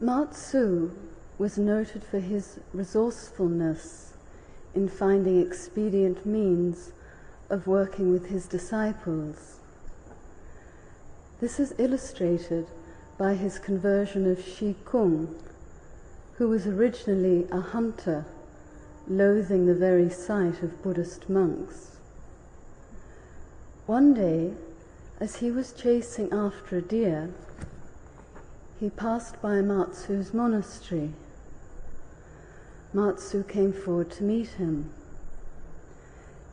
Matsu was noted for his resourcefulness in finding expedient means of working with his disciples. This is illustrated by his conversion of Shi Kung, who was originally a hunter, loathing the very sight of Buddhist monks. One day, as he was chasing after a deer, he passed by Matsu's monastery. Matsu came forward to meet him.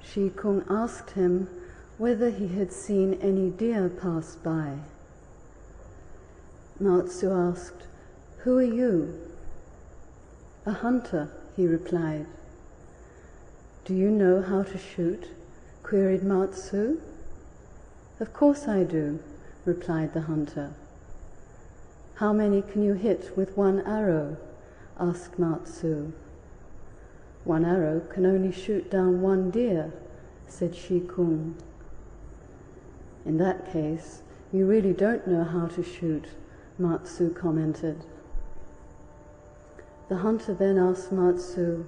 Shi Kung asked him whether he had seen any deer pass by. Matsu asked, "Who are you?" "A hunter," he replied. "Do you know how to shoot?" queried Matsu. "Of course I do," replied the hunter. "How many can you hit with one arrow?" asked Matsu. "One arrow can only shoot down one deer," said Shi Kung. "In that case, you really don't know how to shoot," Matsu commented. The hunter then asked Matsu,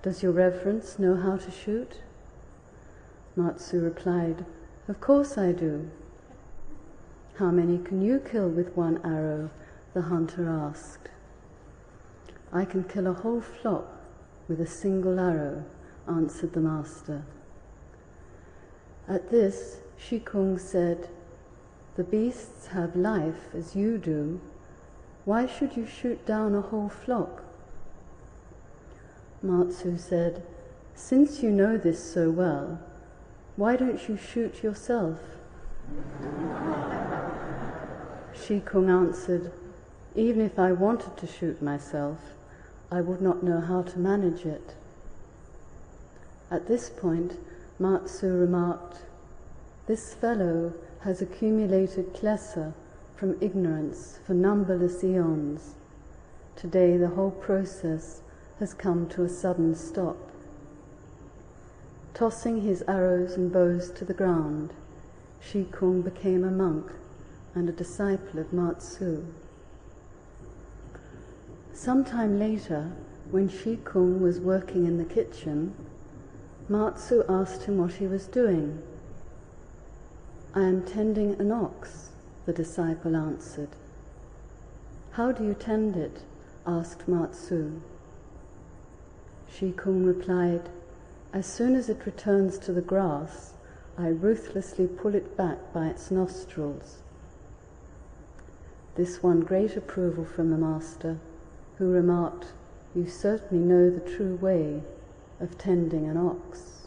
"Does your reverence know how to shoot?" Matsu replied, "Of course I do." "How many can you kill with one arrow?" the hunter asked. "I can kill a whole flock with a single arrow," answered the master. At this, Shi Kung said, "The beasts have life as you do. Why should you shoot down a whole flock?" Matsu said, "Since you know this so well, why don't you shoot yourself?" Shi Kung answered, "Even if I wanted to shoot myself, I would not know how to manage it." At this point, Matsu remarked, "This fellow has accumulated klesa from ignorance for numberless eons. Today the whole process has come to a sudden stop." Tossing his arrows and bows to the ground, Shi Kung became a monk and a disciple of Matsu. Sometime later, when Shi Kung was working in the kitchen, Matsu asked him what he was doing. "I am tending an ox," the disciple answered. "How do you tend it?" asked Matsu. Shi Kung replied, "As soon as it returns to the grass, I ruthlessly pull it back by its nostrils." This won great approval from the master, who remarked, "You certainly know the true way of tending an ox."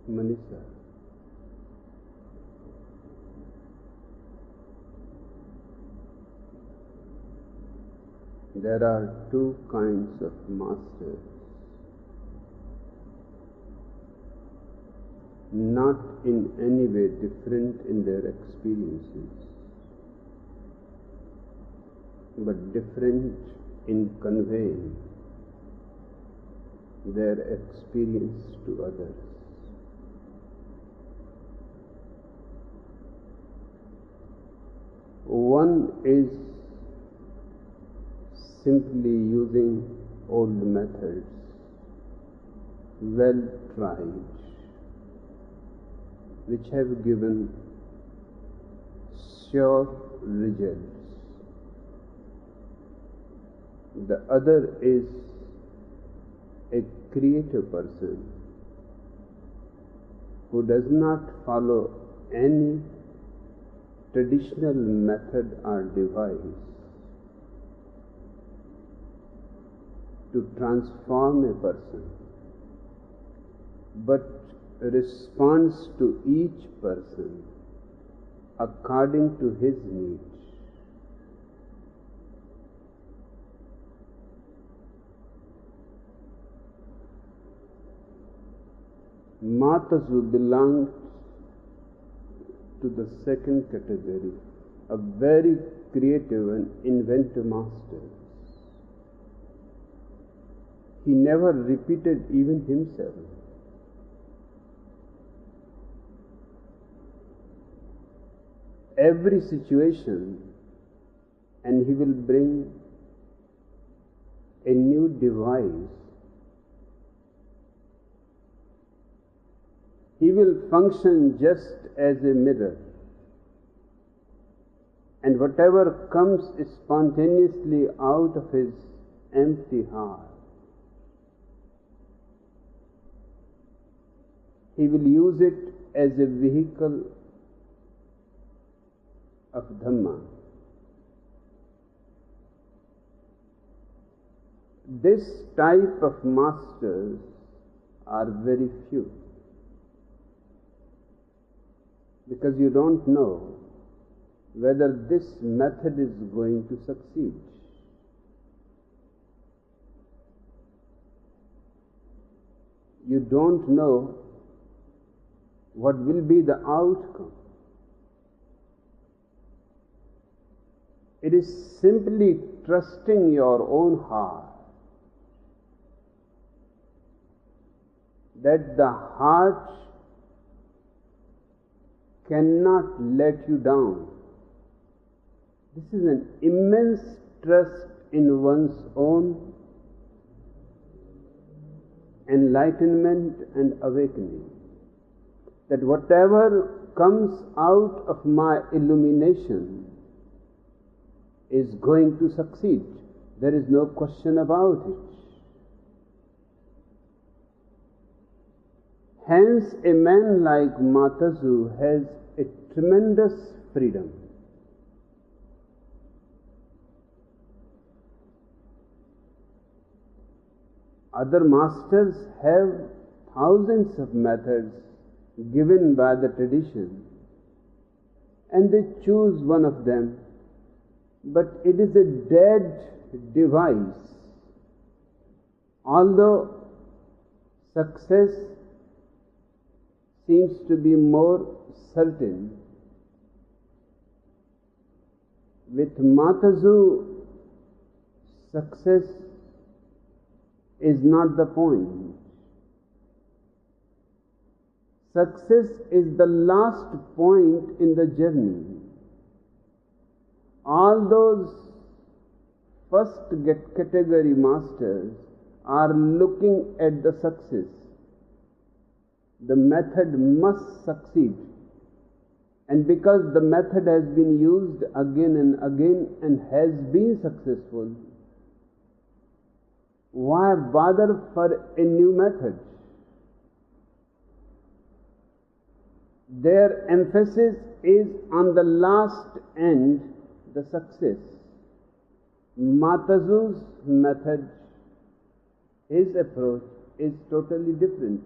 Manisha. There are two kinds of masters, not in any way different in their experiences, but different in conveying their experience to others. One is simply using old methods, well tried, which have given sure results. The other is a creative person who does not follow any traditional method or device to transform a person, but responds to each person according to his needs. Matazu belonged to the second category, a very creative and inventive master. He never repeated even himself. Every situation, and he will bring a new device. He will function just as a mirror, and whatever comes spontaneously out of his empty heart, he will use it as a vehicle of Dhamma. This type of masters are very few, because you don't know whether this method is going to succeed. You don't know what will be the outcome. It is simply trusting your own heart, that the heart cannot let you down. This is an immense trust in one's own enlightenment and awakening, that whatever comes out of my illumination is going to succeed. There is no question about it. Hence, a man like Matazu has a tremendous freedom. Other masters have thousands of methods given by the tradition, and they choose one of them, but it is a dead device. Although success seems to be more certain, with Matazu, success is not the point. Success is the last point in the journey. All those first category masters are looking at the success. The method must succeed. And because the method has been used again and again and has been successful, why bother for a new method? Their emphasis is on the last end, the success. Matazu's method, his approach is totally different.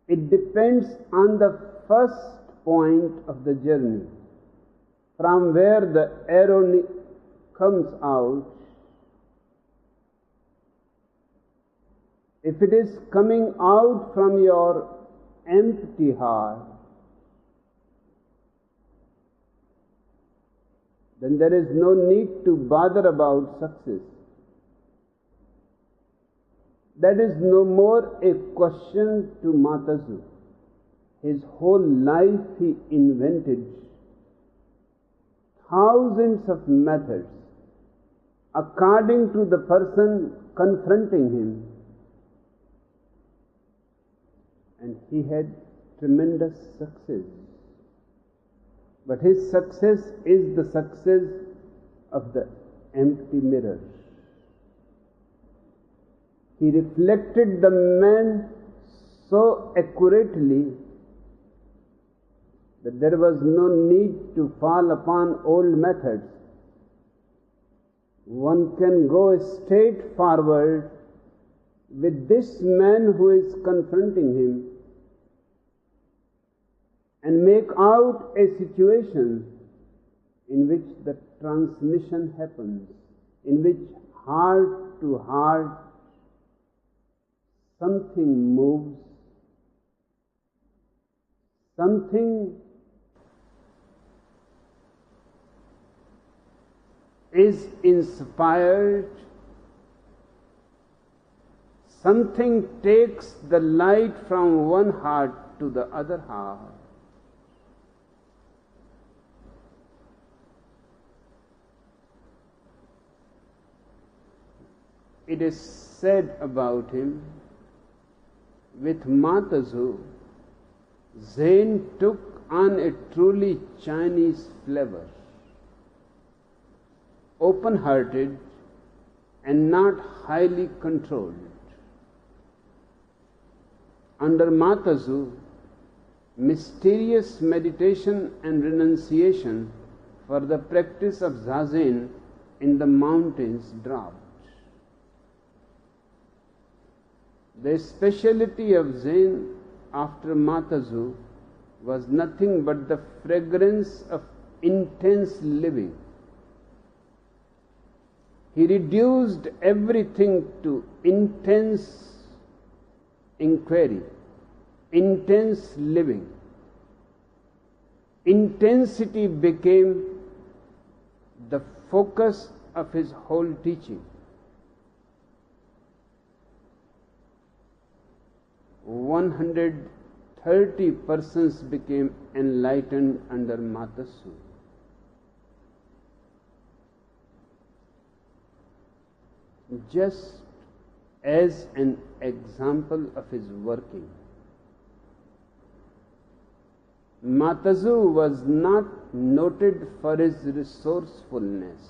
It depends on the first point of the journey, from where the arrow comes out. If it is coming out from your empty heart, then there is no need to bother about success. That is no more a question to Matazu. His whole life he invented thousands of methods according to the person confronting him. And he had tremendous success. But his success is the success of the empty mirror. He reflected the man so accurately that there was no need to fall upon old methods. One can go straight forward with this man who is confronting him and make out a situation in which the transmission happens, in which heart to heart something moves, something is inspired, something takes the light from one heart to the other heart. It is said about him, with Matazu, Zen took on a truly Chinese flavor, open-hearted and not highly controlled. Under Matazu, mysterious meditation and renunciation for the practice of Zazen in the mountains dropped. The speciality of Zen after Matazu was nothing but the fragrance of intense living. He reduced everything to intense inquiry, intense living. Intensity became the focus of his whole teaching. 130 persons became enlightened under Matazu. Just as an example of his working, Matazu was not noted for his resourcefulness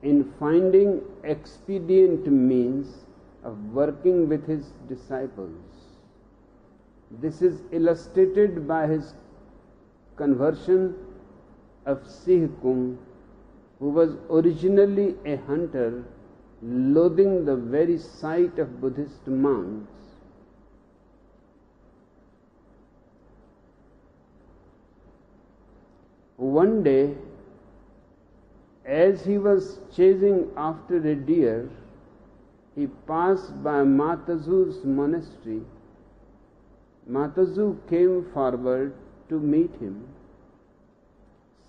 in finding expedient means of working with his disciples. This is illustrated by his conversion of Sih Kung, who was originally a hunter, loathing the very sight of Buddhist monks. One day, as he was chasing after a deer, he passed by Matazu's monastery. Matazu came forward to meet him.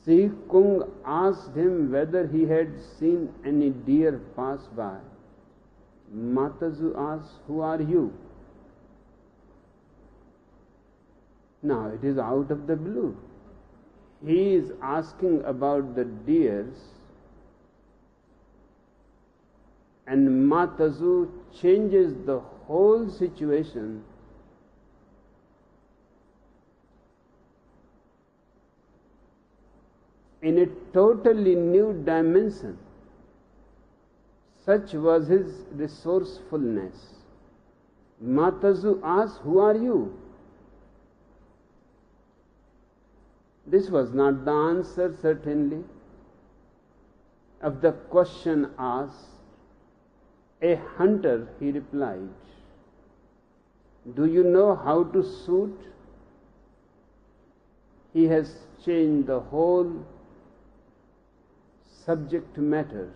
Sih Kung asked him whether he had seen any deer pass by. Matazu asked, "Who are you?" Now it is out of the blue. He is asking about the deers, and Matazu changes the whole situation. In a totally new dimension. Such was his resourcefulness. Matazu asked, "Who are you?" This was not the answer, certainly, of the question asked. "A hunter," he replied. "Do you know how to shoot?" He has changed the whole subject matter.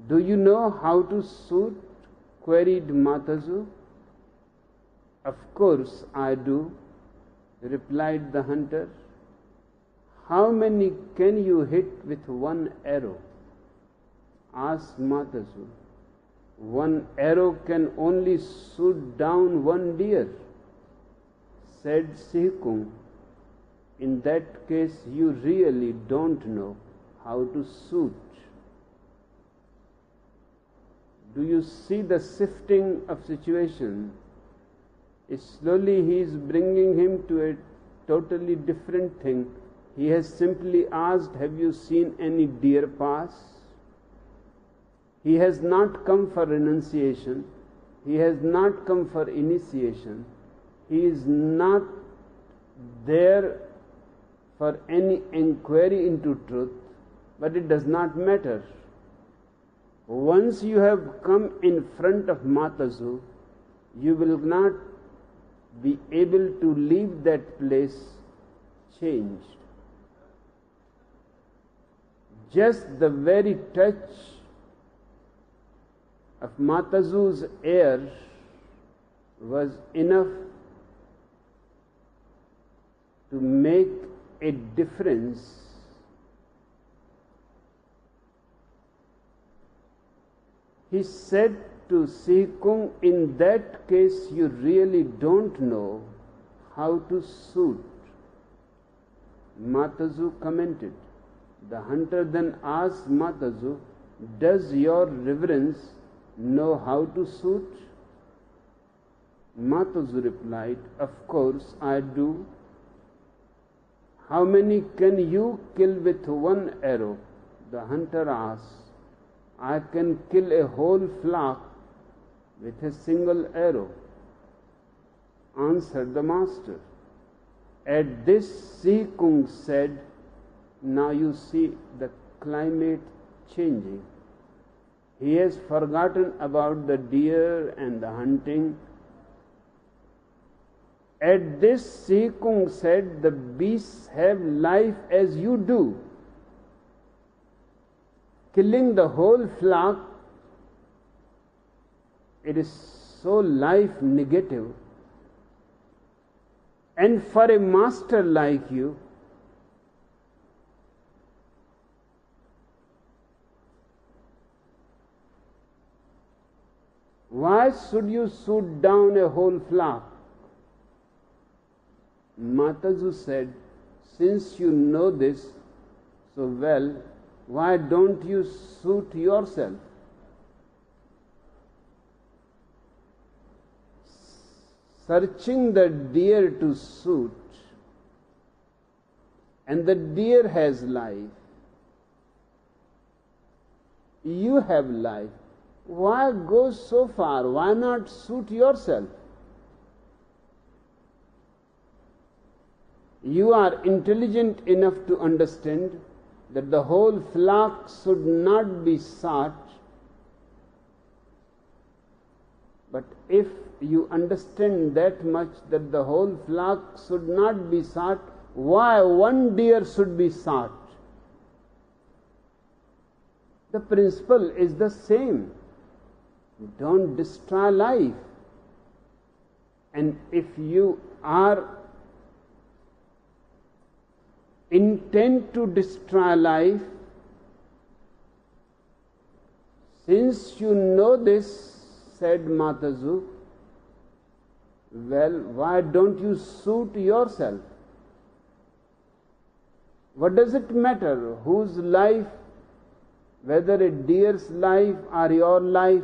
"Do you know how to shoot?" queried Matazu. "Of course I do," replied the hunter. "How many can you hit with one arrow?" asked Matazu. "One arrow can only shoot down one deer," said Sih Kung. "In that case, you really don't know how to shoot." Do you see the shifting of situation? Slowly he is bringing him to a totally different thing. He has simply asked, "Have you seen any deer pass?" He has not come for renunciation. He has not come for initiation. He is not there for any inquiry into truth, but it does not matter. Once you have come in front of Matazu, you will not be able to leave that place changed. Just the very touch of Matazu's air was enough to make a difference. He said to Si Kung, in that case you really don't know how to shoot. Matazu commented. The hunter then asked Matazu, does your reverence know how to shoot? Matazu replied, of course I do. How many can you kill with one arrow? The hunter asked. I can kill a whole flock with a single arrow, answered the master. At this, Si Kung said, now you see the climate changing. He has forgotten about the deer and the hunting. At this, Si Kung said, the beasts have life as you do. Killing the whole flock, it is so life negative. And for a master like you, why should you shoot down a whole flock? Matazu said, since you know this so well, why don't you shoot yourself? Searching the deer to shoot, and the deer has life. You have life. Why go so far? Why not shoot yourself? You are intelligent enough to understand that the whole flock should not be shot. But if you understand that much, that the whole flock should not be shot, why one deer should be shot? The principle is the same. Don't destroy life. And if you are intent to destroy life, since you know this, said Matazu, well, why don't you shoot yourself? What does it matter whose life, whether a deer's life or your life,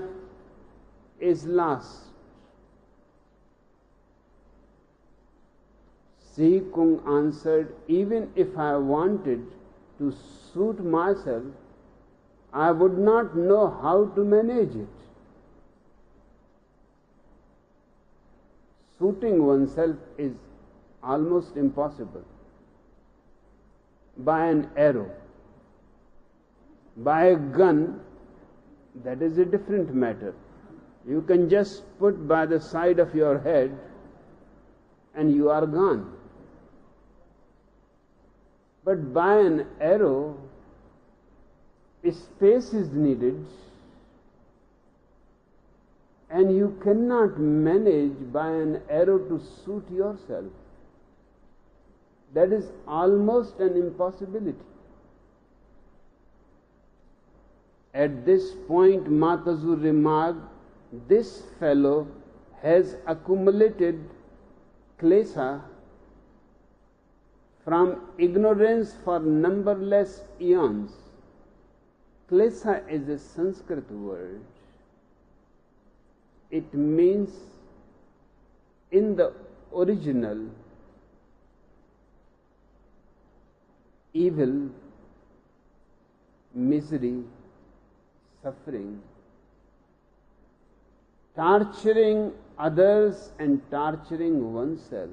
is lost? Si Kung answered, even if I wanted to shoot myself, I would not know how to manage it. Shooting oneself is almost impossible. By an arrow, by a gun, that is a different matter. You can just put by the side of your head and you are gone. But by an arrow, space is needed, and you cannot manage by an arrow to shoot yourself. That is almost an impossibility. At this point, Matazu remarked, this fellow has accumulated klesha from ignorance for numberless eons. Klesha is a Sanskrit word. It means, in the original, evil, misery, suffering, torturing others and torturing oneself.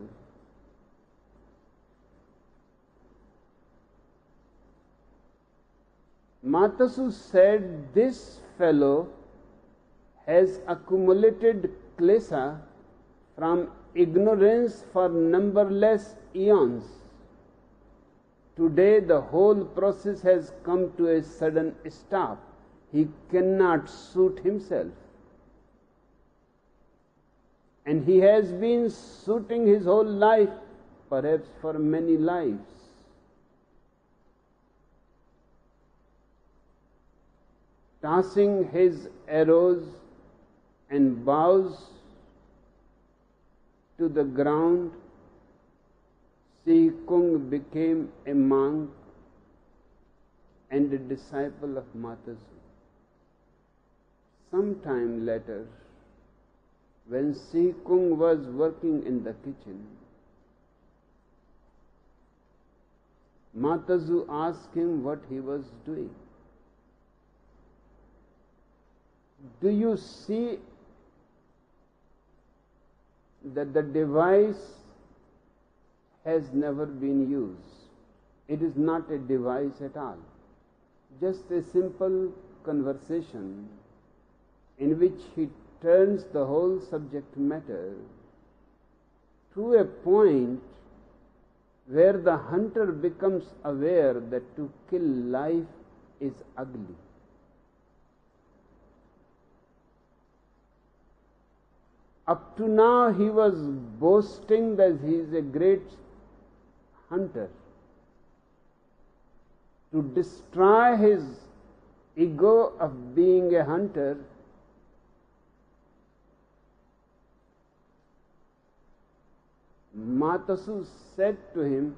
Matazu said, this fellow has accumulated klesha from ignorance for numberless eons. Today the whole process has come to a sudden stop. He cannot shoot himself. And he has been shooting his whole life, perhaps for many lives. tossing his arrows and bows to the ground, Si Kung became a monk and a disciple of Matazu. Sometime later, when Si Kung was working in the kitchen, Matazu asked him what he was doing. Do you see that the device has never been used? It is not a device at all. Just a simple conversation in which he turns the whole subject matter to a point where the hunter becomes aware that to kill life is ugly. Up to now he was boasting that he is a great hunter. To destroy his ego of being a hunter, Matazu said to him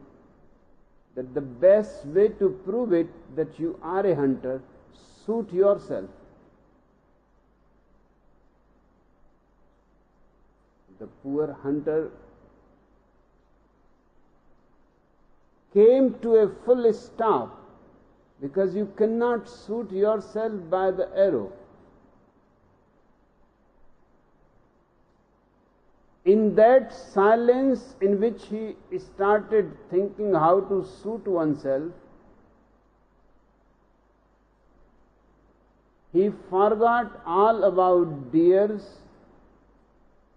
that the best way to prove it that you are a hunter, shoot yourself. The poor hunter came to a full stop because you cannot shoot yourself by the arrow. In that silence in which he started thinking how to shoot oneself, he forgot all about deers.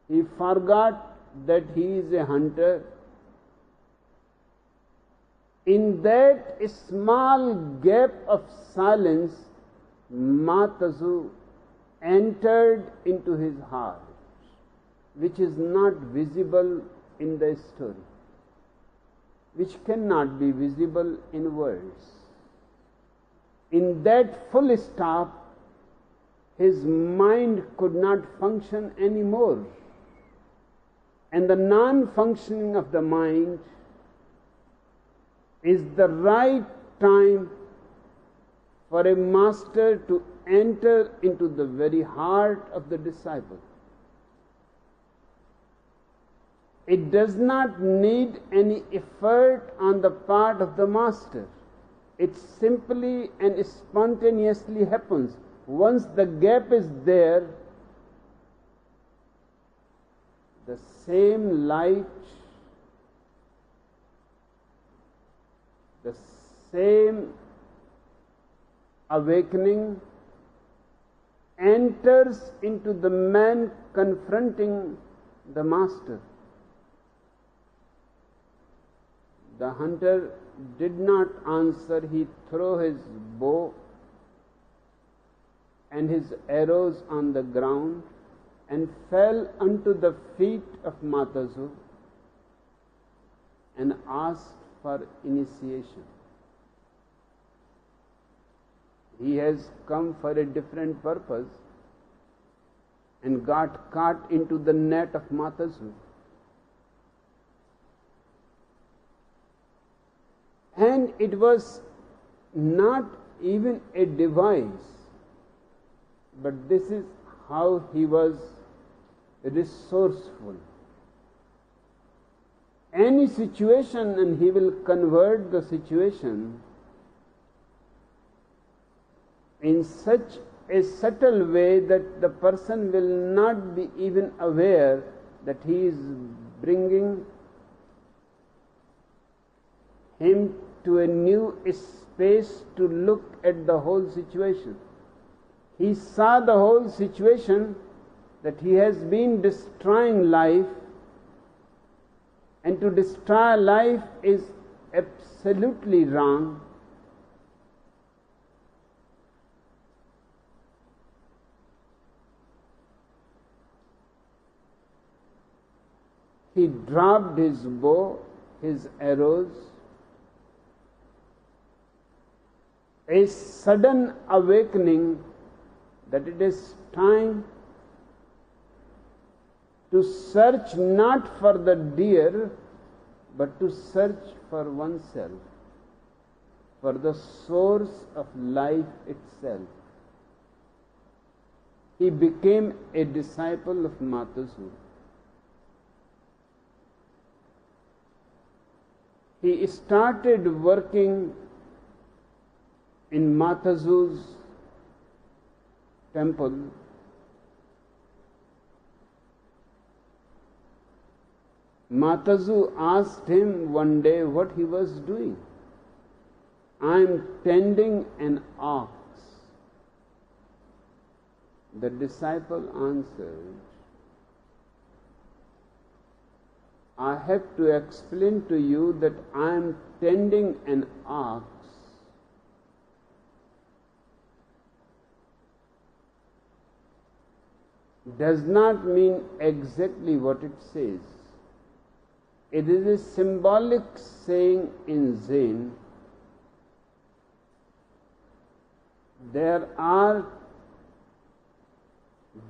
He forgot that he is a hunter. In that small gap of silence, Matazu entered into his heart, which is not visible in the story, which cannot be visible in words. In that full stop, his mind could not function anymore. And the non-functioning of the mind is the right time for a master to enter into the very heart of the disciple. It does not need any effort on the part of the master. It simply and spontaneously happens. Once the gap is there, the same light, the same awakening enters into the man confronting the master. The hunter did not answer. He threw his bow and his arrows on the ground and fell unto the feet of Matazu and asked for initiation. He has come for a different purpose and got caught into the net of Matazu. And it was not even a device, but this is how he was resourceful. Any situation, and he will convert the situation in such a subtle way that the person will not be even aware that he is bringing him to a new space to look at the whole situation. He saw the whole situation that he has been destroying life, and to destroy life is absolutely wrong. He dropped his bow, his arrows. A sudden awakening that it is time to search not for the deer, but to search for oneself, for the source of life itself. He became a disciple of Matazu. He started working in Matazu's temple. Matazu asked him one day what he was doing. "I am tending an ox." The disciple answered, "I have to explain to you that I am tending an ox does not mean exactly what it says. It is a symbolic saying in Zen. There are,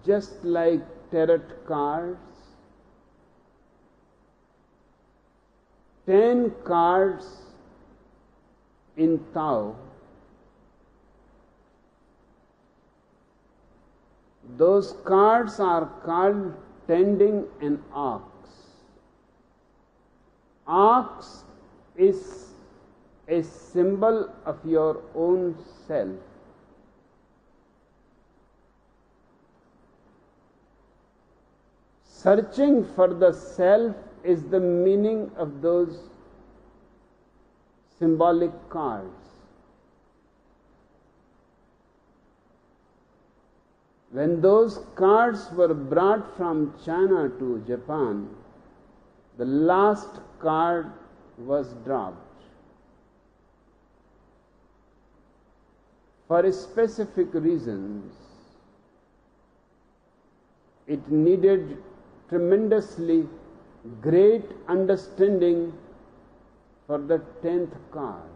just like tarot cards, 10 cards in Tao. Those cards are called tending an ox. Ox is a symbol of your own self. Searching for the self is the meaning of those symbolic cards. When those cards were brought from China to Japan, the last card was dropped. For specific reasons, it needed tremendously great understanding for the 10th card.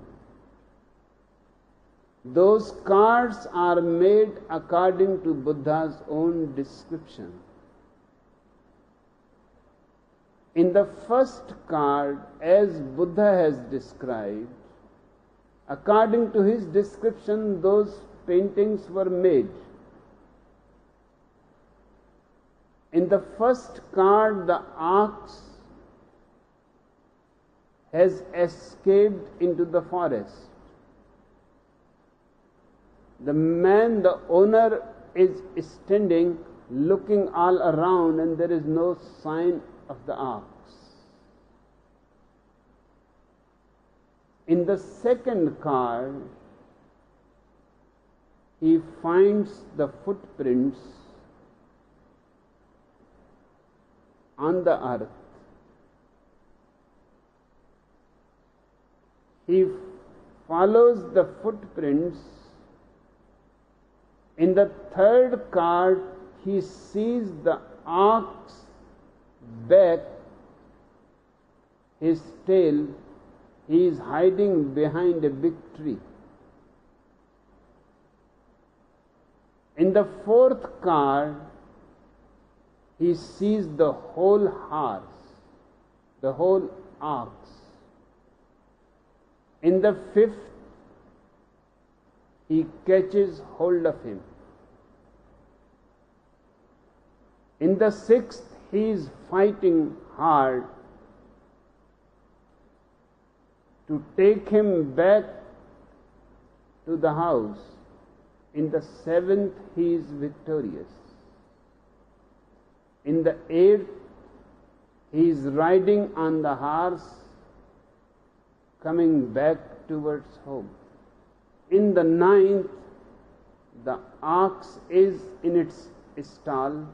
Those cards are made according to Buddha's own description. In the first card, as Buddha has described, according to his description, those paintings were made. In the first card, the ox has escaped into the forest. The man, the owner, is standing looking all around, and there is no sign of the ox. In the second card, he finds the footprints on the earth. He follows the footprints. In the third card, he sees the ox back, his tail. He is hiding behind a big tree. In the fourth card, he sees the whole horse, the whole ox. In the fifth, he catches hold of him. In the sixth, he is fighting hard to take him back to the house. In the seventh, he is victorious. In the eighth, he is riding on the horse, coming back towards home. In the ninth, the ox is in its stall,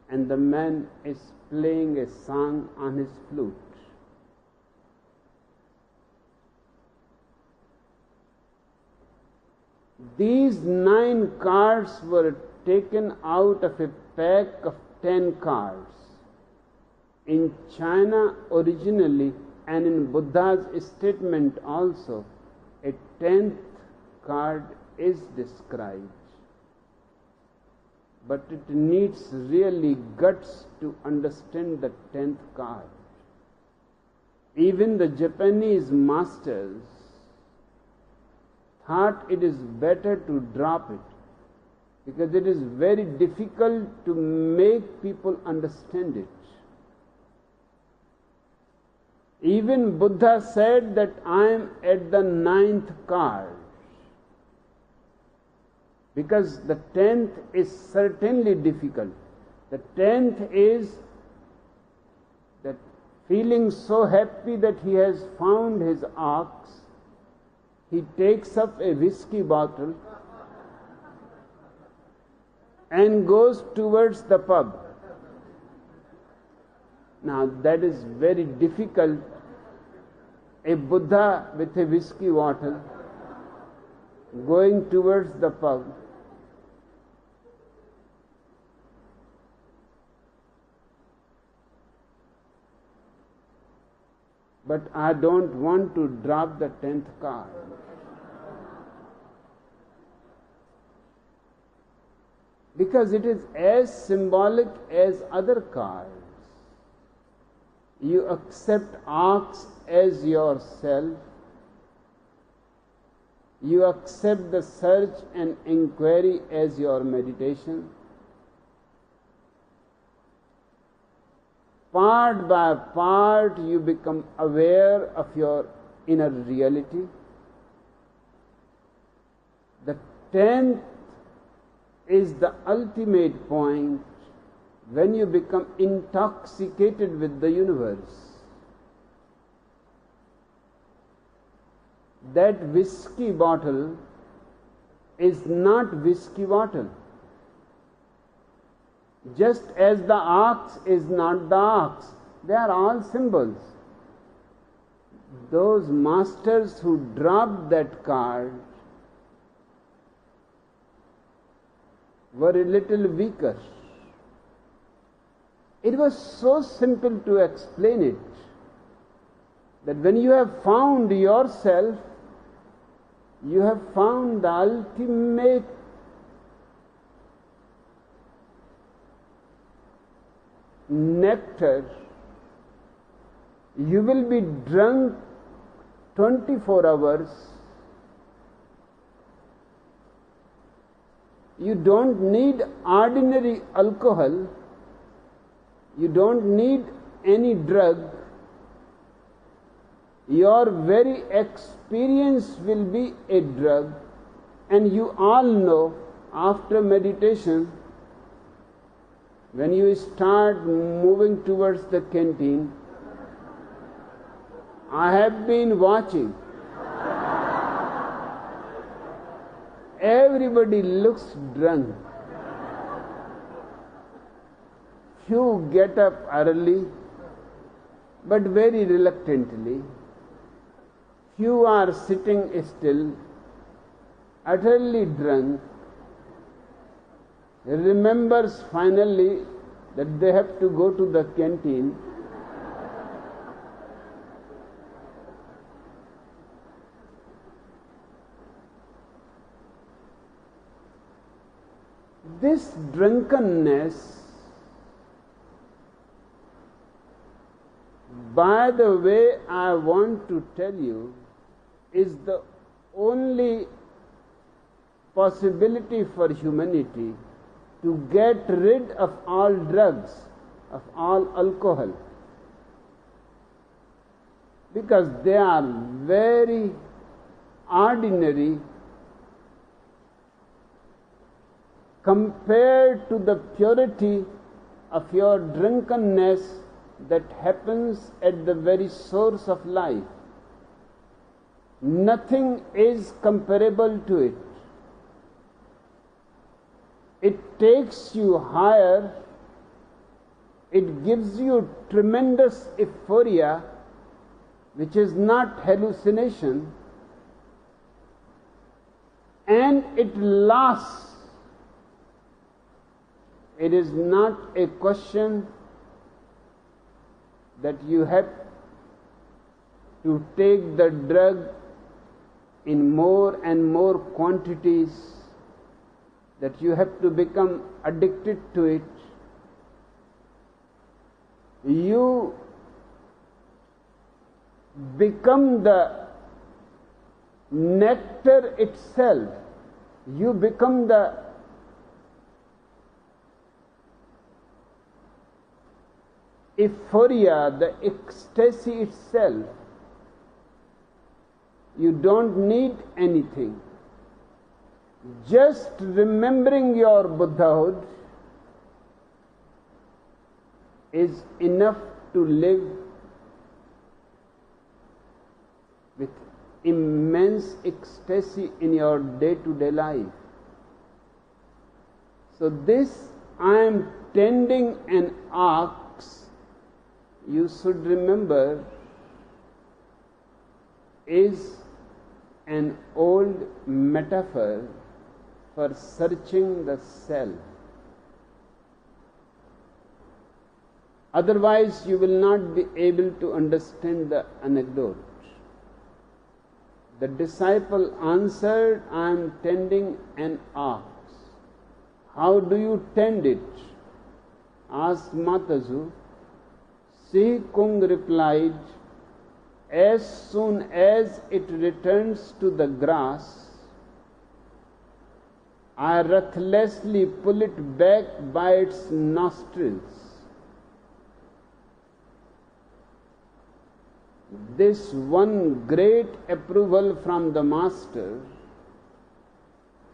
and the man is playing a song on his flute. These 9 cards were taken out of a pack of 10 cards. In China originally, and in Buddha's statement also, a 10th card is described. but it needs really guts to understand the 10th card. Even the Japanese masters thought it is better to drop it, because it is very difficult to make people understand it. Even Buddha said that I am at the 9th card, because the 10th is certainly difficult. The 10th is that feeling so happy that he has found his ox, he takes up a whiskey bottle and goes towards the pub. Now that is very difficult. A Buddha with a whiskey bottle going towards the pub. But I don't want to drop the 10th card. Because it is as symbolic as other cards. You accept ox as yourself. You accept the search and inquiry as your meditation. Part by part, you become aware of your inner reality. The 10th is the ultimate point when you become intoxicated with the universe. That whiskey bottle is not whiskey bottle. Just as the ox is not the ox. They are all symbols. Those masters who dropped that card were a little weaker. It was so simple to explain it, that when you have found yourself, you have found the ultimate nectar. You will be drunk 24 hours. You don't need ordinary alcohol. You don't need any drug. Your very experience will be a drug. And you all know, after meditation, when you start moving towards the canteen, I have been watching. Everybody looks drunk. Few get up early, but very reluctantly. Few are sitting still, utterly drunk, remembers finally that they have to go to the canteen. This drunkenness, by the way, I want to tell you, is the only possibility for humanity to get rid of all drugs, of all alcohol, because they are very ordinary compared to the purity of your drunkenness that happens at the very source of life. Nothing is comparable to it. It takes you higher. It gives you tremendous euphoria, which is not hallucination, and it lasts. It is not a question that you have to take the drug in more and more quantities. that you have to become addicted to it. You become the nectar itself. You become the euphoria, the ecstasy itself. You don't need anything. Just remembering your Buddhahood is enough to live with immense ecstasy in your day-to-day life. So this, I am tending an ox, you should remember, is an old metaphor for searching the self. Otherwise, you will not be able to understand the anecdote. The disciple answered, I am tending an ox. How do you tend it? Asked Matazu. Si Kung replied, as soon as it returns to the grass, I ruthlessly pull it back by its nostrils. This won great approval from the master,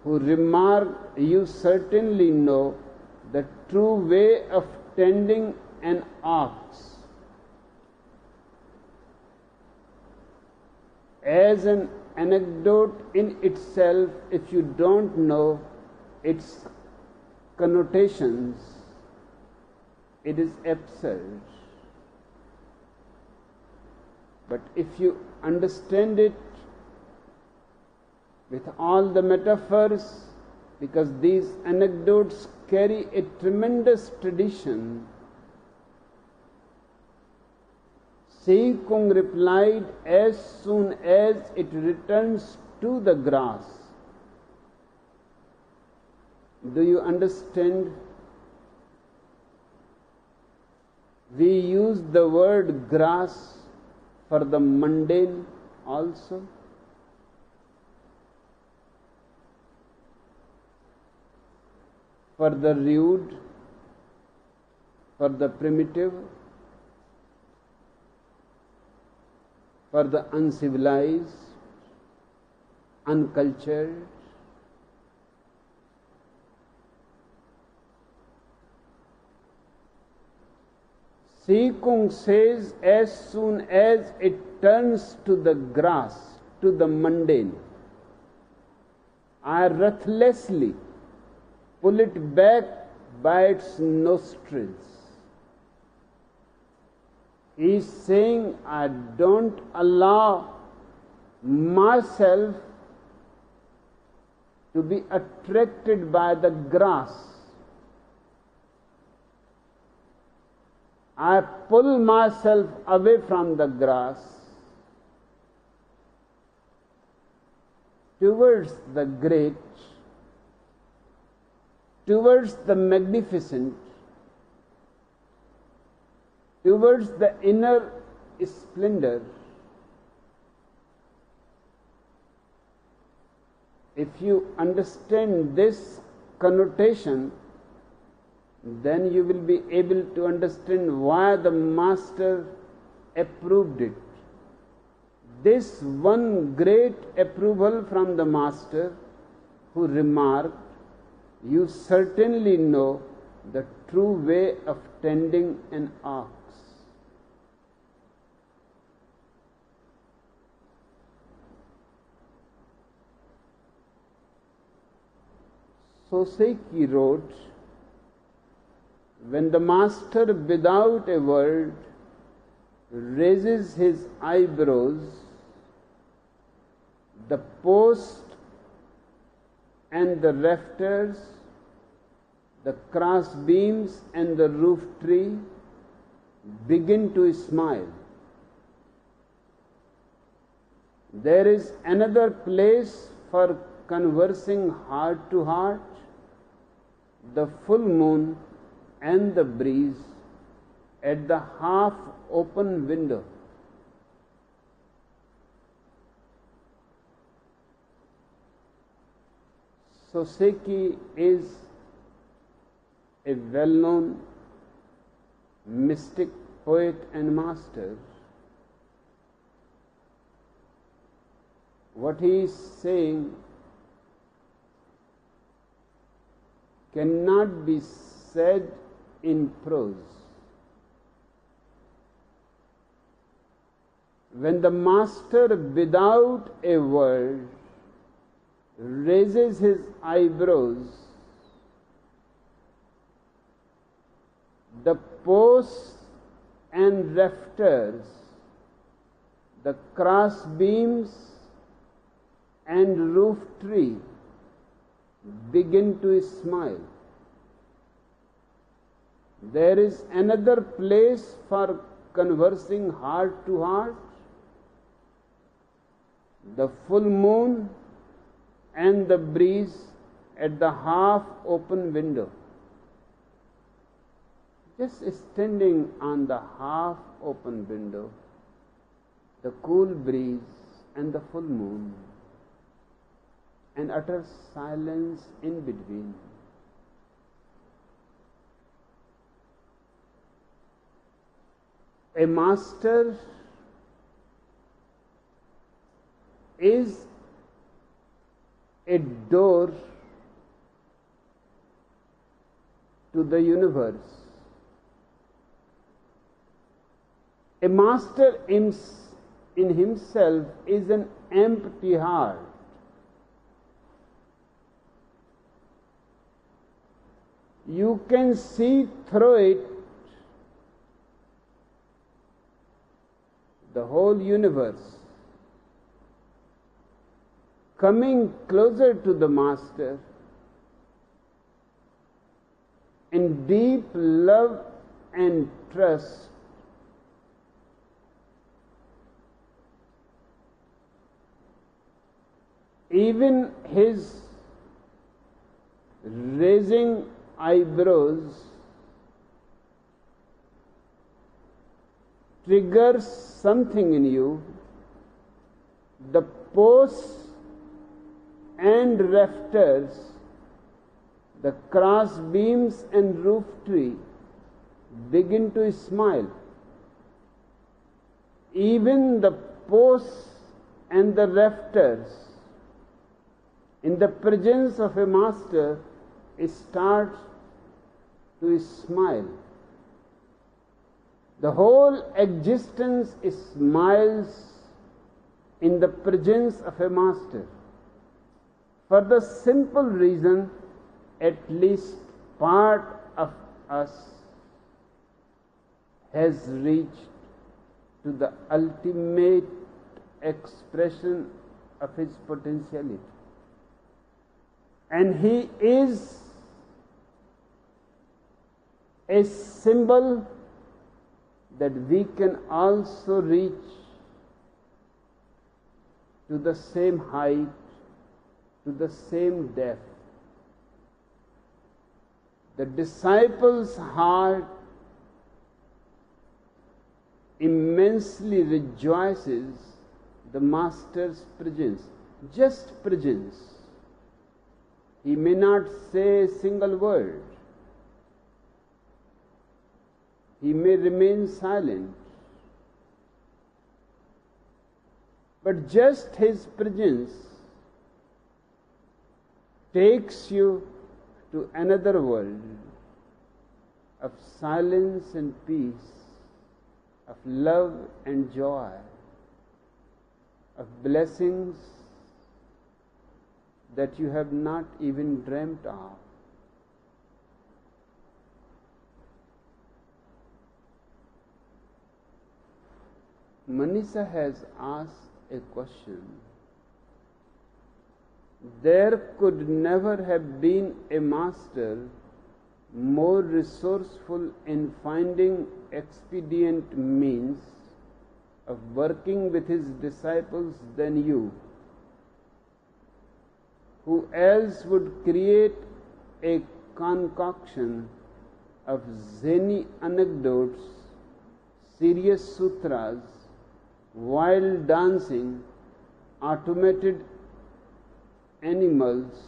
who remarked, you certainly know the true way of tending an ox. As an anecdote in itself, if you don't know its connotations, it is absurd. But if you understand it with all the metaphors, because these anecdotes carry a tremendous tradition, Si Kung replied, as soon as it returns to the grass. Do you understand? We use the word grass for the mundane also. For the rude, for the primitive, for the uncivilized, uncultured. Si Kung says, as soon as it turns to the grass, to the mundane, I ruthlessly pull it back by its nostrils. He is saying, I don't allow myself to be attracted by the grass. I pull myself away from the grass towards the great, towards the magnificent, towards the inner splendor. If you understand this connotation, then you will be able to understand why the master approved it. This one great approval from the master, who remarked, you certainly know the true way of tending an ox. Soseki wrote, when the master without a word raises his eyebrows, the post and the rafters, the cross beams and the roof tree begin to smile. There is another place for conversing heart to heart, the full moon and the breeze at the half open window. Soseki is a well-known mystic, poet and master. What he is saying cannot be said in prose. When the master, without a word, raises his eyebrows, the posts and rafters, the cross beams and roof tree begin to smile. There is another place for conversing heart to heart. The full moon and the breeze at the half open window. Just standing on the half open window, the cool breeze and the full moon, and utter silence in between. A master is a door to the universe. A master in himself is an empty heart. You can see through it the whole universe. Coming closer to the master in deep love and trust, even his raising eyebrows triggers something in you. The posts and rafters, the cross beams and roof tree begin to smile. Even the posts and the rafters, in the presence of a master, start to smile. The whole existence smiles in the presence of a master. For the simple reason, at least part of us has reached to the ultimate expression of his potentiality. And he is a symbol that we can also reach to the same height, to the same depth. The disciple's heart immensely rejoices the master's presence, just presence. He may not say a single word. He may remain silent. But just his presence takes you to another world of silence and peace, of love and joy, of blessings that you have not even dreamt of. Manisha has asked a question. There could never have been a master more resourceful in finding expedient means of working with his disciples than you. Who else would create a concoction of zany anecdotes, serious sutras, wild dancing, automated animals,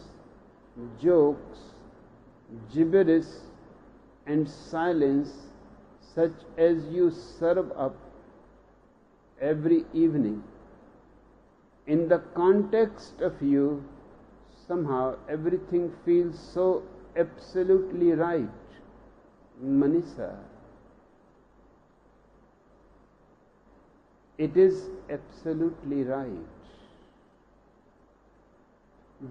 jokes, gibberish, and silence, such as you serve up every evening. In the context of you, somehow everything feels so absolutely right. Manisha, it is absolutely right.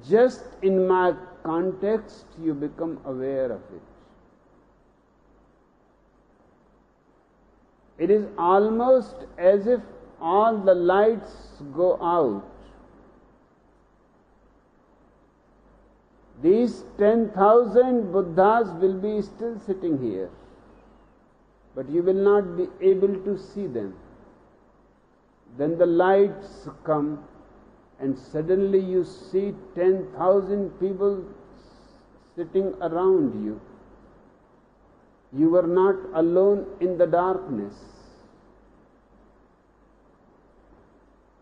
Just in my context, you become aware of it. It is almost as if all the lights go out. These 10,000 Buddhas will be still sitting here, but you will not be able to see them. Then the lights come, and suddenly you see 10,000 people sitting around you. You were not alone in the darkness.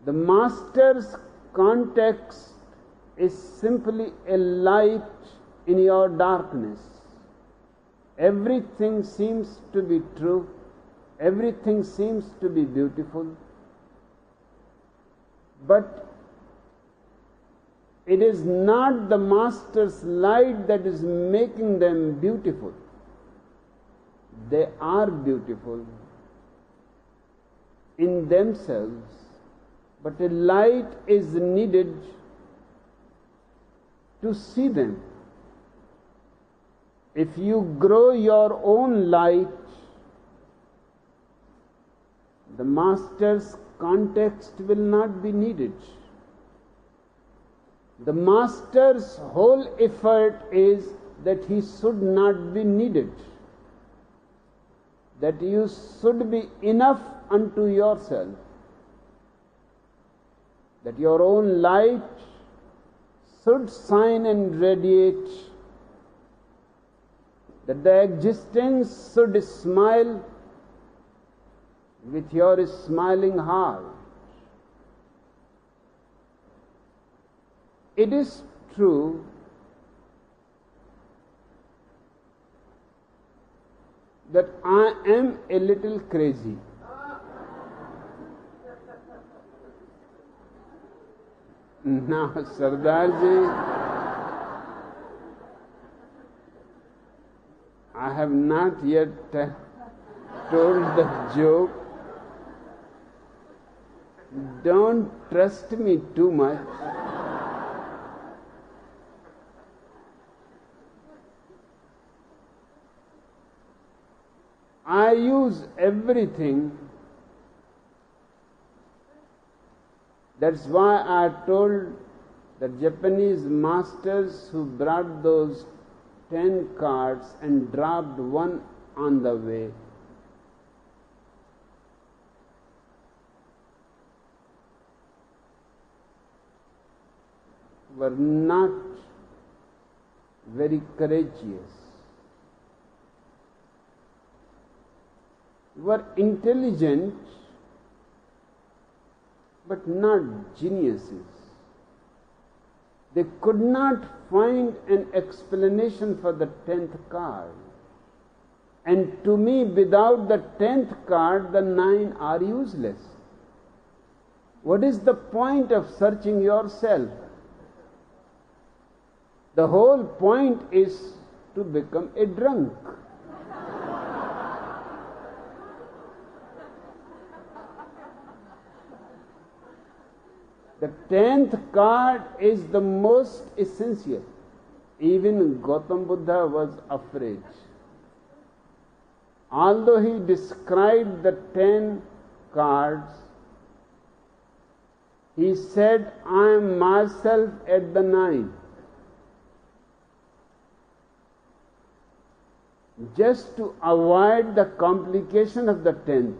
The Master's context is simply a light in your darkness. Everything seems to be true. Everything seems to be beautiful. But it is not the Master's light that is making them beautiful. They are beautiful in themselves, but a light is needed to see them. If you grow your own light, the Master's context will not be needed. The Master's whole effort is that he should not be needed, that you should be enough unto yourself, that your own light should shine and radiate, that the existence should smile with your smiling heart. It is true that I am a little crazy. Now, Sardarji, I have not yet told the joke. Don't trust me too much. I use everything. That's why I told the Japanese masters who brought those 10 cards and dropped one on the way. Were not very courageous. Were intelligent, but not geniuses. They could not find an explanation for the 10th card. And to me, without the 10th card, the 9 are useless. What is the point of searching yourself? The whole point is to become a drunk. The 10th card is the most essential. Even Gautam Buddha was afraid. Although he described the 10 cards, he said, I am myself at the 9. Just to avoid the complication of the 10th.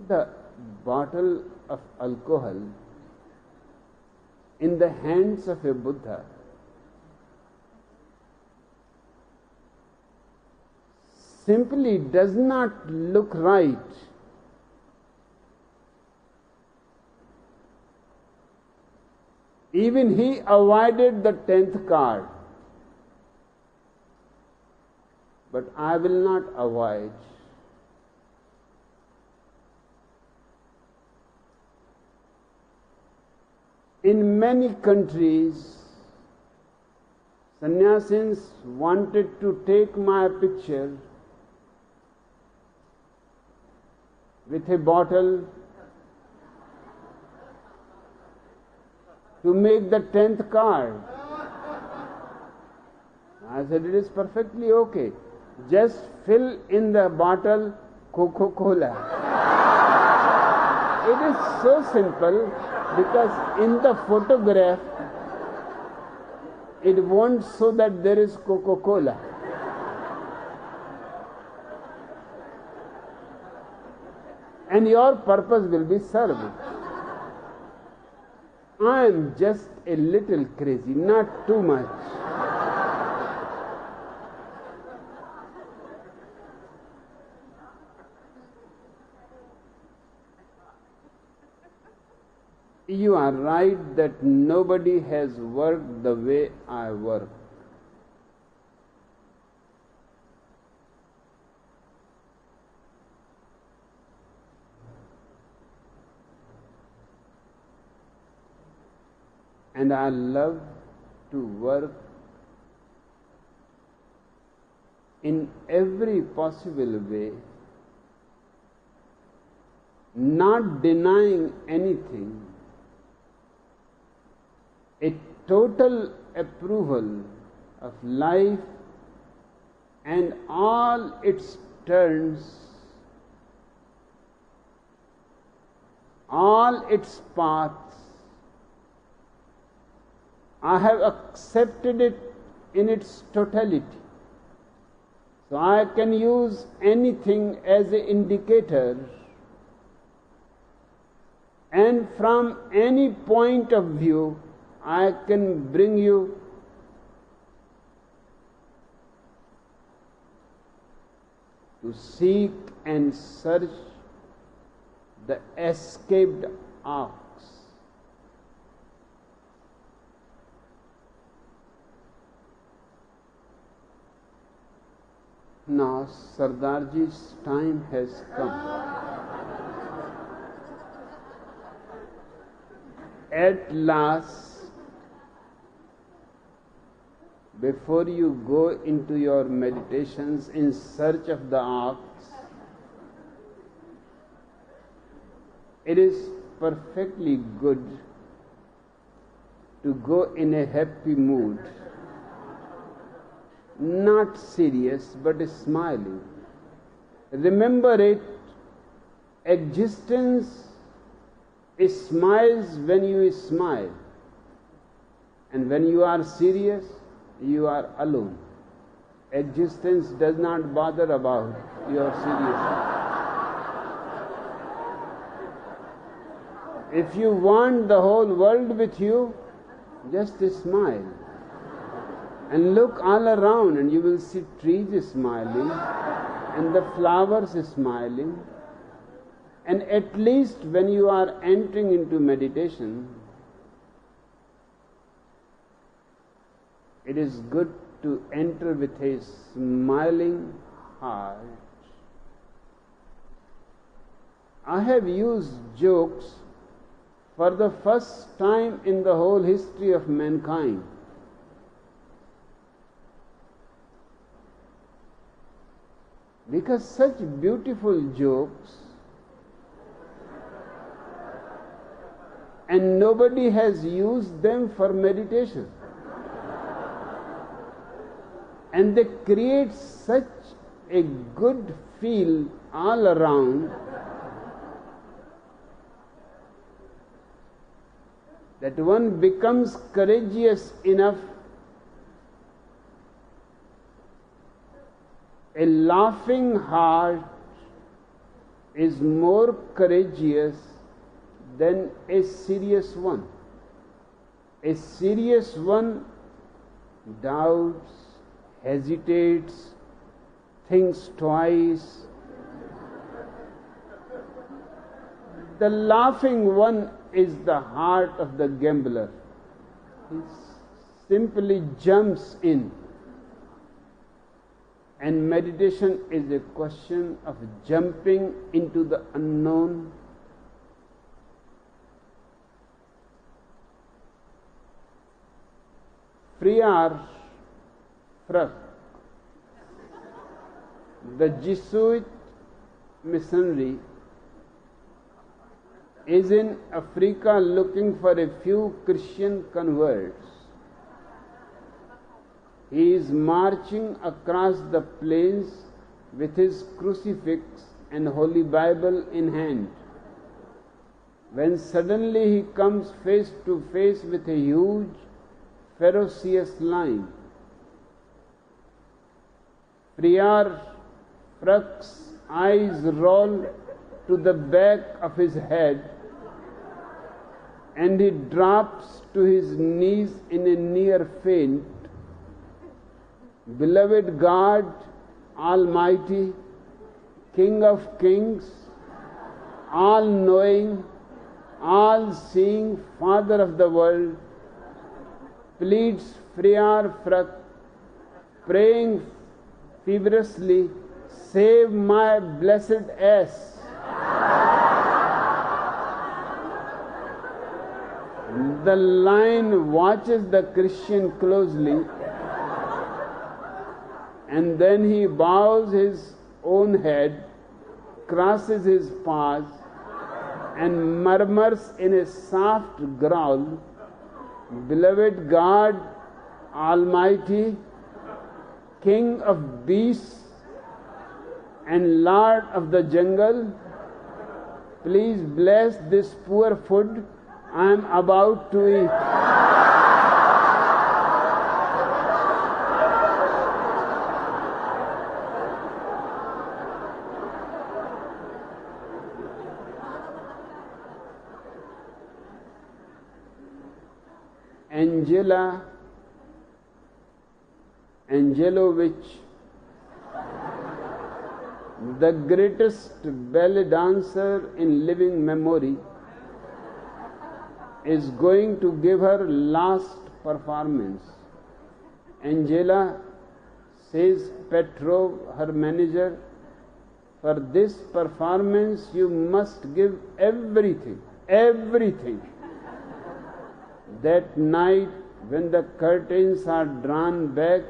The bottle of alcohol in the hands of a Buddha simply does not look right. Even he avoided the 10th card. But I will not avoid. In many countries, sannyasins wanted to take my picture with a bottle to make the 10th card. I said, it is perfectly okay. Just fill in the bottle Coca-Cola. It is so simple because in the photograph it won't show that there is Coca-Cola. And your purpose will be served. I am just a little crazy, not too much. You are right that nobody has worked the way I work. And I love to work in every possible way, not denying anything. A total approval of life and all its turns, all its paths. I have accepted it in its totality. So I can use anything as an indicator, and from any point of view I can bring you to seek and search the escaped ox. Now Sardarji's time has come. At last, before you go into your meditations in search of the ox, it is perfectly good to go in a happy mood, not serious but smiling. Remember it, existence smiles when you smile, and when you are serious, you are alone. Existence does not bother about your seriousness. If you want the whole world with you, just smile. And look all around and you will see trees smiling and the flowers smiling. And at least when you are entering into meditation, it is good to enter with a smiling heart. I have used jokes for the first time in the whole history of mankind. Because such beautiful jokes, and nobody has used them for meditation. And they create such a good feel all around that one becomes courageous enough. A laughing heart is more courageous than a serious one. A serious one doubts, hesitates, thinks twice. The laughing one is the heart of the gambler. He simply jumps in. And meditation is a question of jumping into the unknown. Friar Fruck, the Jesuit missionary, is in Africa looking for a few Christian converts. He is marching across the plains with his crucifix and Holy Bible in hand, when suddenly he comes face to face with a huge, ferocious lion. Friar Fruck's eyes roll to the back of his head, and he drops to his knees in a near faint. Beloved God, Almighty, King of kings, all-knowing, all-seeing Father of the world, pleads Friar Fruck, praying feverishly, save my blessed ass. The lion watches the Christian closely, and then he bows his own head, crosses his paws, and murmurs in a soft growl, Beloved God, Almighty, King of beasts and Lord of the jungle, please bless this poor food I am about to eat. Angelovich, the greatest ballet dancer in living memory, is going to give her last performance. Angela, says Petrov, her manager, for this performance you must give everything, everything. That night, when the curtains are drawn back,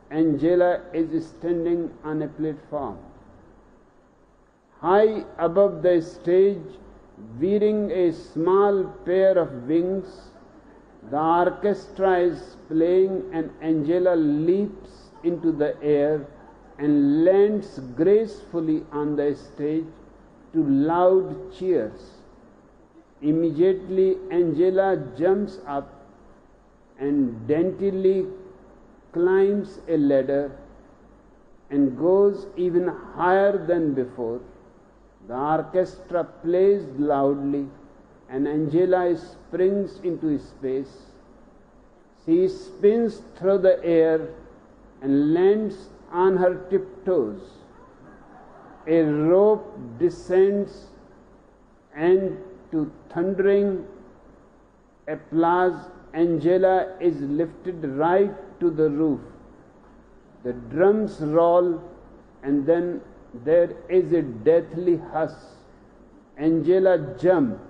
Angela is standing on a platform. High above the stage, wearing a small pair of wings, the orchestra is playing and Angela leaps into the air and lands gracefully on the stage to loud cheers. Immediately Angela jumps up and daintily climbs a ladder and goes even higher than before. The orchestra plays loudly and Angela springs into space. She spins through the air and lands on her tiptoes. A rope descends, and to thundering applause, Angela is lifted right to the roof. The drums roll, and then there is a deathly hush. Angela jumps.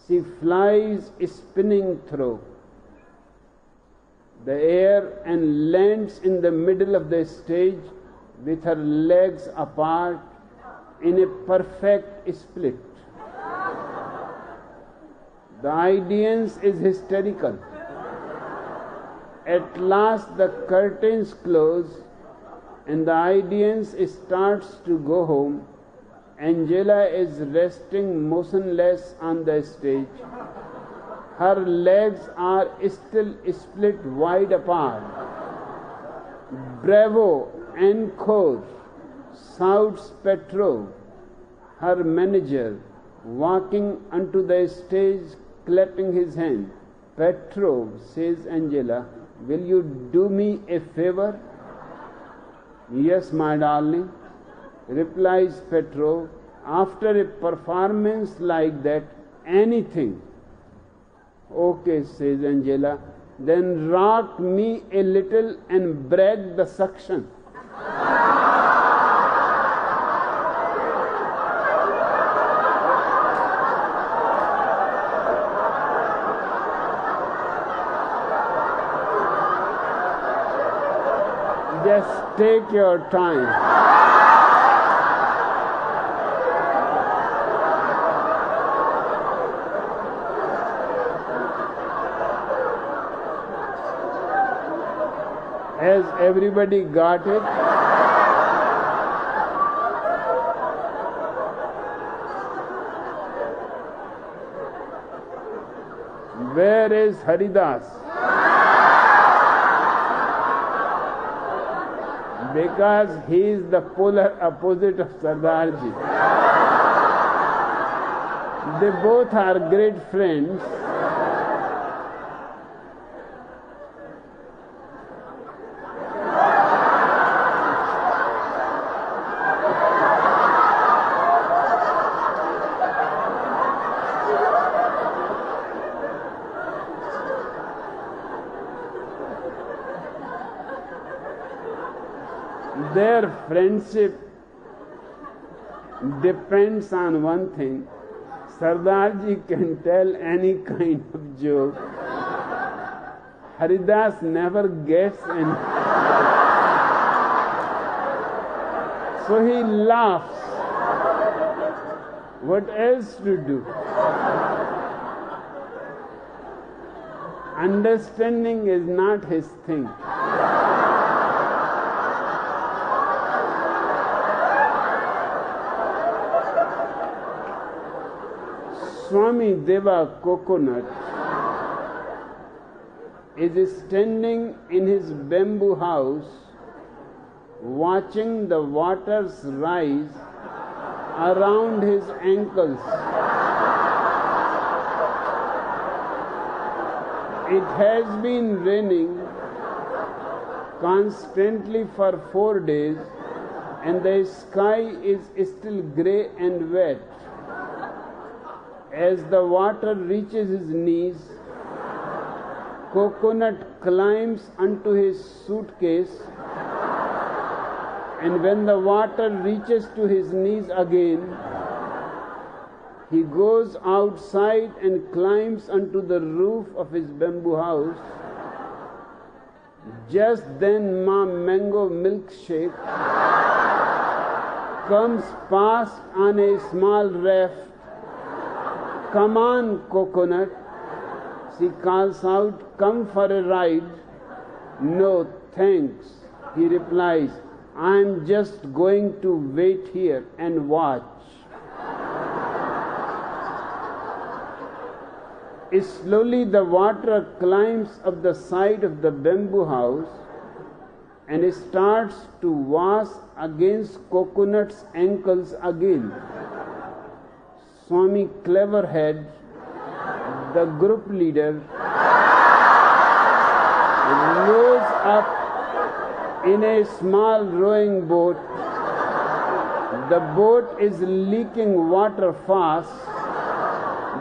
She flies spinning through the air and lands in the middle of the stage with her legs apart in a perfect split. The audience is hysterical. At last the curtains close and the audience starts to go home. Angela is resting motionless on the stage. Her legs are still split wide apart. Bravo, encore, shouts Petrov, her manager, walking onto the stage, clapping his hand. Petrov, says Angela, will you do me a favor? Yes, my darling, replies Petrov. After a performance like that, anything. Okay, says Angela, then rock me a little and break the suction. Just take your time. Has everybody got it? Where is Haridas? Because he is the polar opposite of Sardarji. They both are great friends. Their friendship depends on one thing. Sardarji can tell any kind of joke. Haridas never gets any. So he laughs. What else to do? Understanding is not his thing. Swami Deva Coconut is standing in his bamboo house watching the waters rise around his ankles. It has been raining constantly for 4 days and the sky is still grey and wet. As the water reaches his knees, Coconut climbs onto his suitcase, and when the water reaches to his knees again, he goes outside and climbs onto the roof of his bamboo house. Just then Ma Mango Milkshake comes past on a small raft. Come on, Coconut, she calls out, come for a ride. No, thanks, he replies, I'm just going to wait here and watch. Slowly the water climbs up the side of the bamboo house and starts to wash against Coconut's ankles again. Swami Cleverhead, the group leader, rows up in a small rowing boat. The boat is leaking water fast,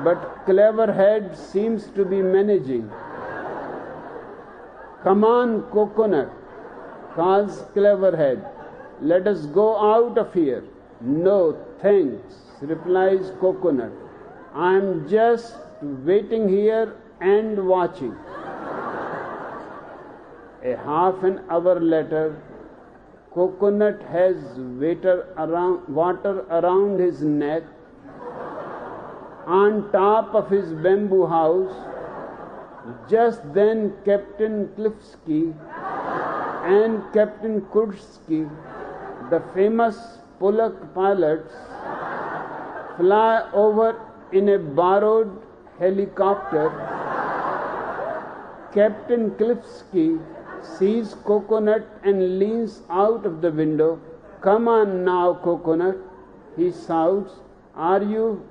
but Cleverhead seems to be managing. Come on, Coconut, calls Cleverhead. Let us go out of here. No, thanks, replies Coconut. I am just waiting here and watching. A half an hour later, Coconut has water around his neck. On top of his bamboo house, just then Captain Klifsky and Captain Kursky, the famous Polak pilots, fly over in a borrowed helicopter. Captain Klifsky sees Coconut and leans out of the window. Come on now, Coconut, he shouts. Are you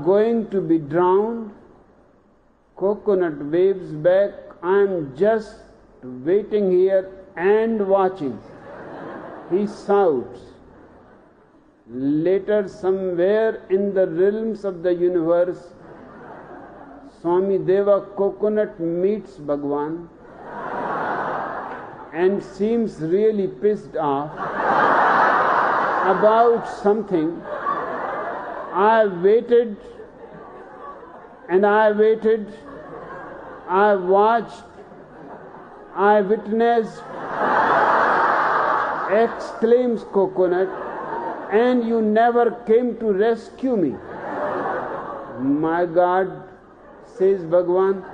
going to be drowned? Coconut waves back, I'm just waiting here and watching. He shouts. Later, somewhere in the realms of the universe, Swami Deva Coconut meets Bhagwan and seems really pissed off about something. I waited and I waited, I watched, I witnessed, exclaims Coconut, and you never came to rescue me. My God, says Bhagwan,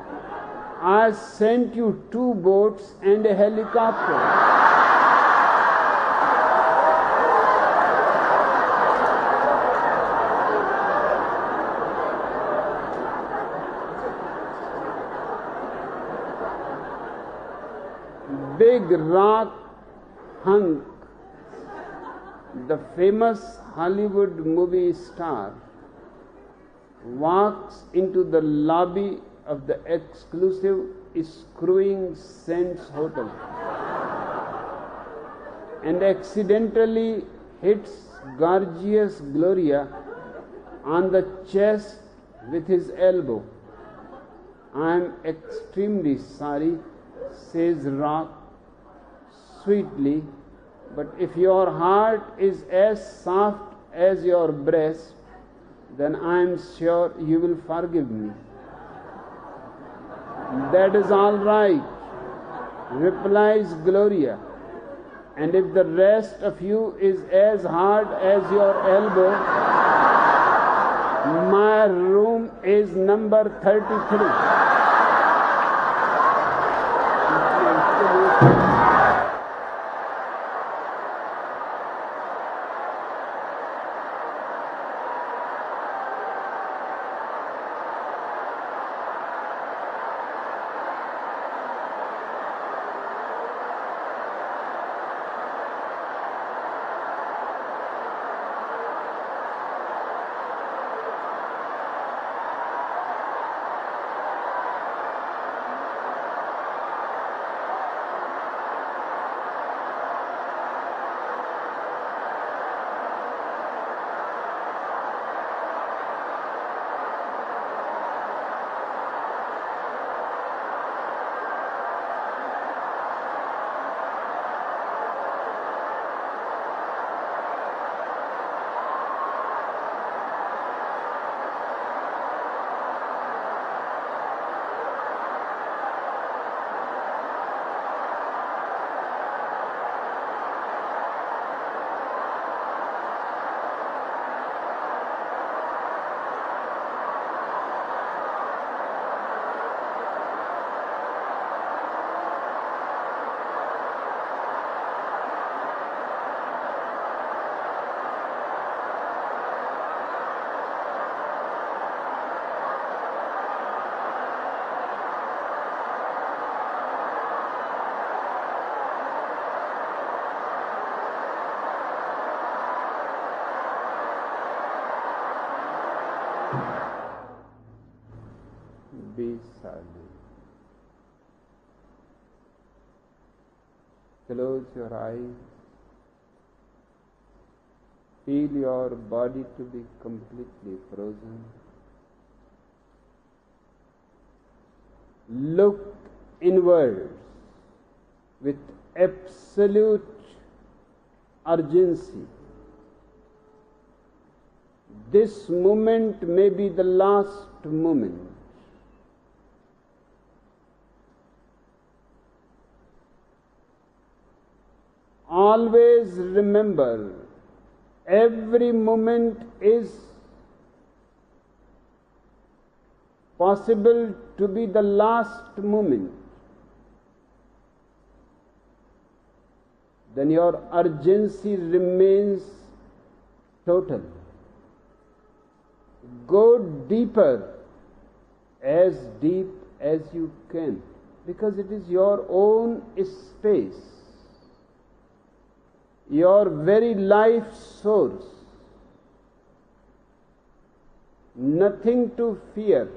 I sent you 2 boats and a helicopter. Big Rock Hunk, the famous Hollywood movie star, walks into the lobby of the exclusive Screwing Saints Hotel and accidentally hits gorgeous Gloria on the chest with his elbow. I am extremely sorry, says Rock sweetly, but if your heart is as soft as your breast, then I am sure you will forgive me. That is all right, replies Gloria, and if the rest of you is as hard as your elbow, my room is number 33. Be silent. Close your eyes. Feel your body to be completely frozen. Look inwards with absolute urgency. This moment may be the last moment. Always remember, every moment is possible to be the last moment. Then your urgency remains total. Go deeper, as deep as you can, because it is your own space, your very life source. Nothing to fear,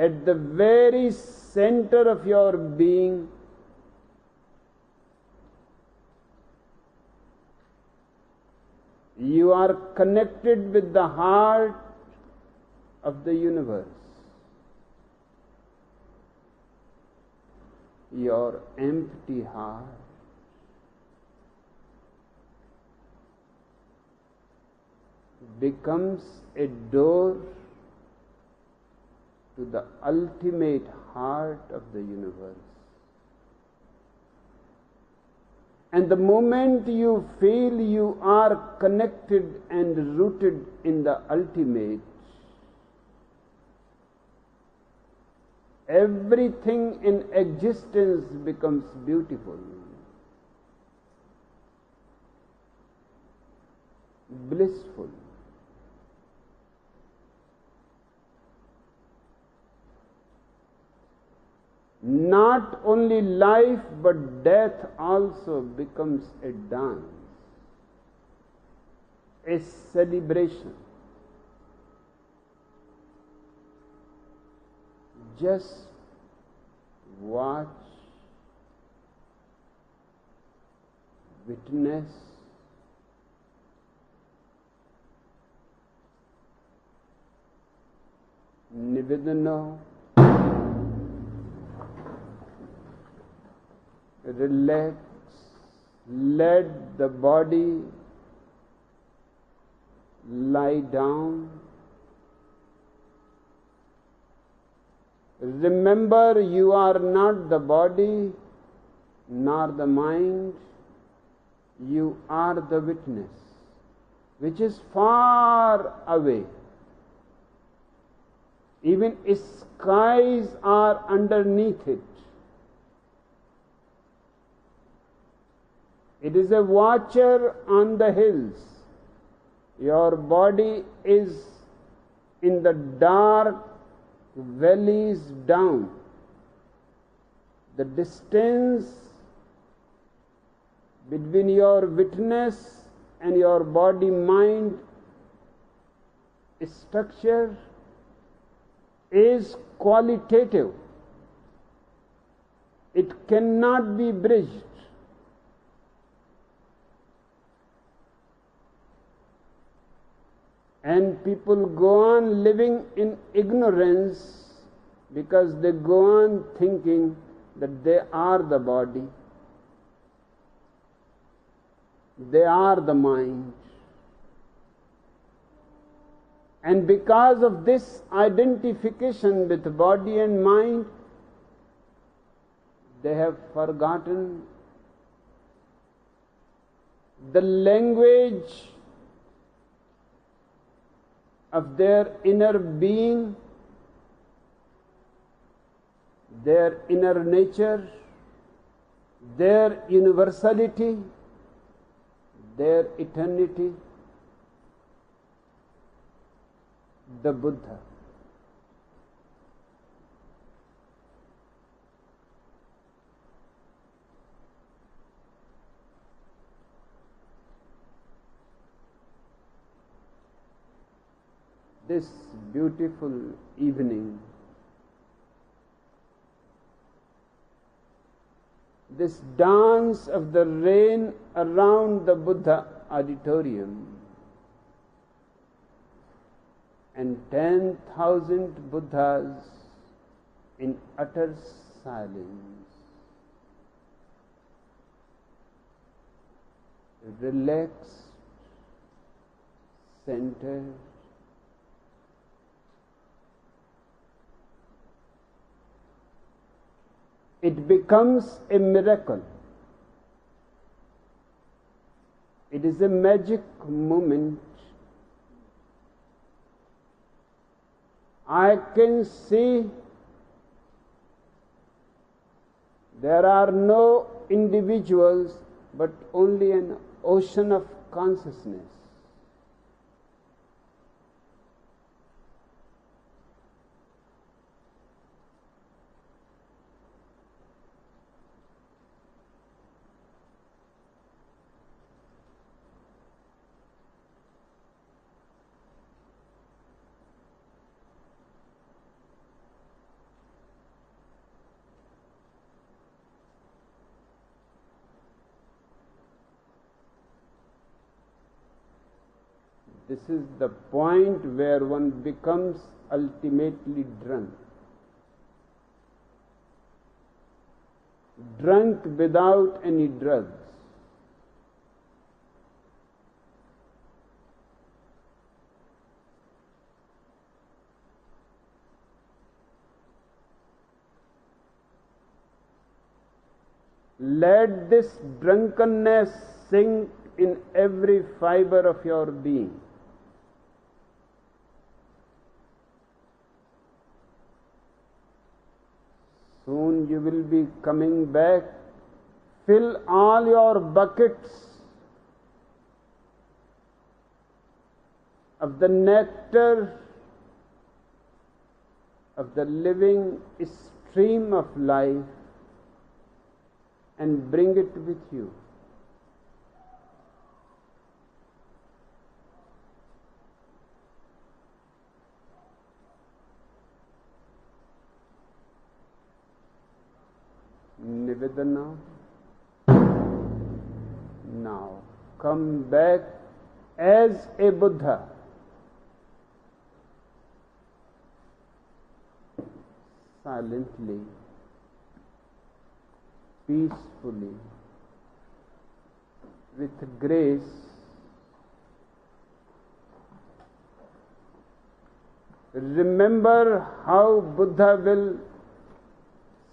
at the very center of your being, you are connected with the heart of the universe. Your empty heart becomes a door to the ultimate heart of the universe. And the moment you feel you are connected and rooted in the ultimate, everything in existence becomes beautiful, blissful. Not only life but death also becomes a dance, a celebration. Just watch, witness, nivedana, relax, let the body lie down. Remember, you are not the body nor the mind, you are the witness, which is far away. Even skies are underneath it. It is a watcher on the hills. Your body is in the dark valleys down. The distance between your witness and your body-mind structure is qualitative. It cannot be bridged. And people go on living in ignorance because they go on thinking that they are the body, they are the mind. And because of this identification with body and mind, they have forgotten the language of their inner being, their inner nature, their universality, their eternity, the Buddha. This beautiful evening, this dance of the rain around the Buddha auditorium, and 10,000 Buddhas in utter silence, relaxed, centered, it becomes a miracle. It is a magic moment. I can see there are no individuals but only an ocean of consciousness. This is the point where one becomes ultimately drunk. Drunk without any drugs. Let this drunkenness sink in every fiber of your being. Soon you will be coming back. Fill all your buckets of the nectar of the living stream of life and bring it with you. Nivedana. Now come back as a Buddha. Silently, peacefully, with grace, remember how Buddha will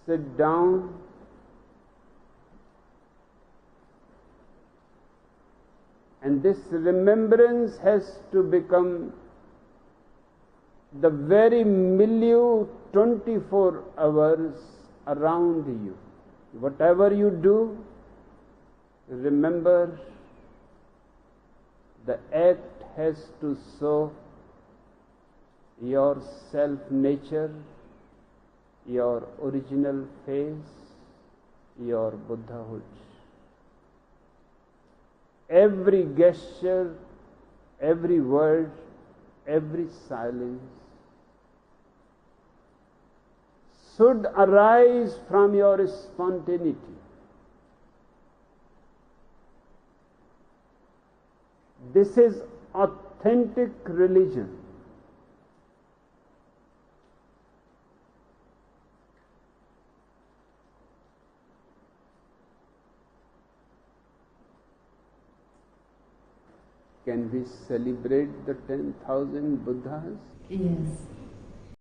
sit down and this remembrance has to become the very milieu 24 hours around you. Whatever you do, remember the act has to show your self-nature, your original face, your Buddhahood. Every gesture, every word, every silence should arise from your spontaneity. This is authentic religion. Can we celebrate the 10,000 Buddhas? Yes.